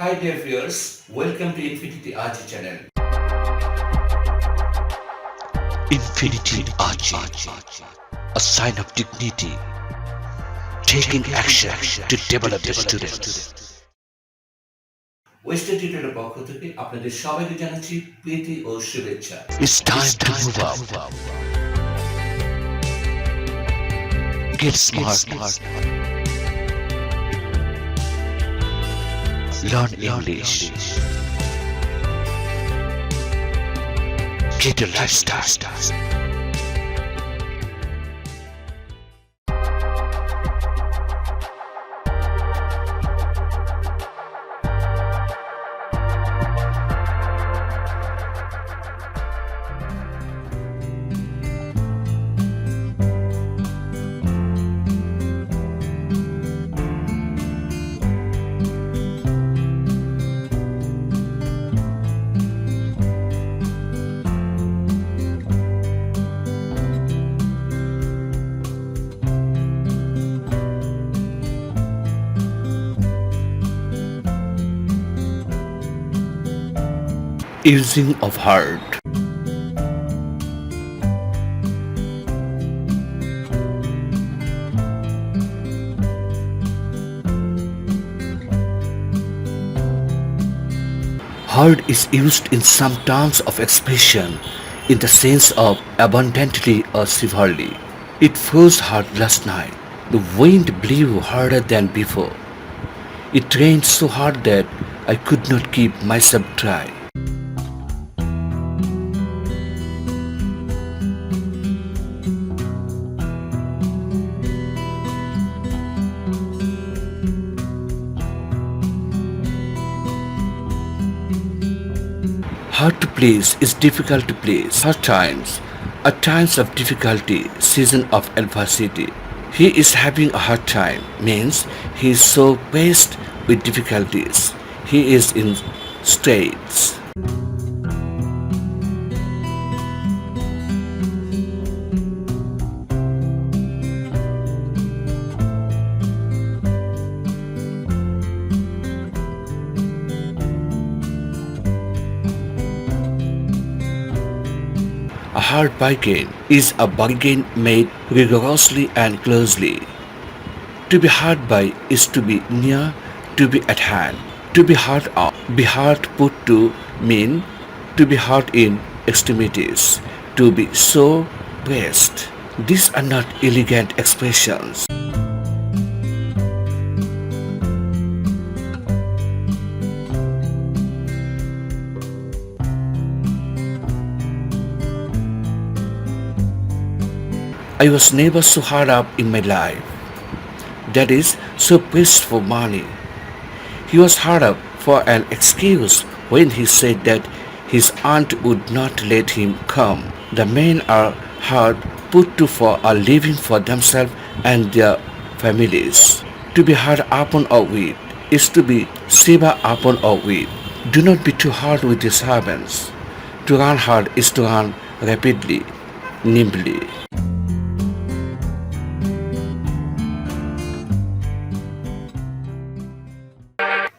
Hi dear viewers, welcome to Infinity Archie channel. Infinity Archie, a sign of dignity, taking action to develop the students. Western টিউটোরিয়ালের পক্ষ থেকে আপনাদের সবাইকে জানাচ্ছি প্রীতি ও শুভেচ্ছা। It's time to move up, get smart, learn English, get a lifestyle. Using of heart. Hard is used in some terms of expression in the sense of abundantly or severely. It froze hard last night. The wind blew harder than before. It rained so hard that I could not keep myself dry. Hard to place is difficult to place. Hard times are times of difficulty, season of adversity. He is having a hard time means he is so faced with difficulties. He is in straits. A hard bargain is a bargain made rigorously and closely. To be hard by is to be near, to be at hand. To be hard on, be hard put to mean to be hard in extremities, to be sore pressed. These are not elegant expressions. I was never so hard up in my life. That is, so pressed for money. He was hard up for an excuse when he said that his aunt would not let him come. The men are hard put to for a living for themselves and their families. To be hard upon or with is to be severe upon or with. Do not be too hard with your servants. To run hard is to run rapidly, nimbly.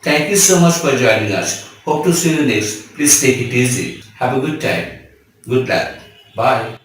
Thank you so much for joining us. Hope to see you next. Please take it easy. Have a good time. Good luck. Bye.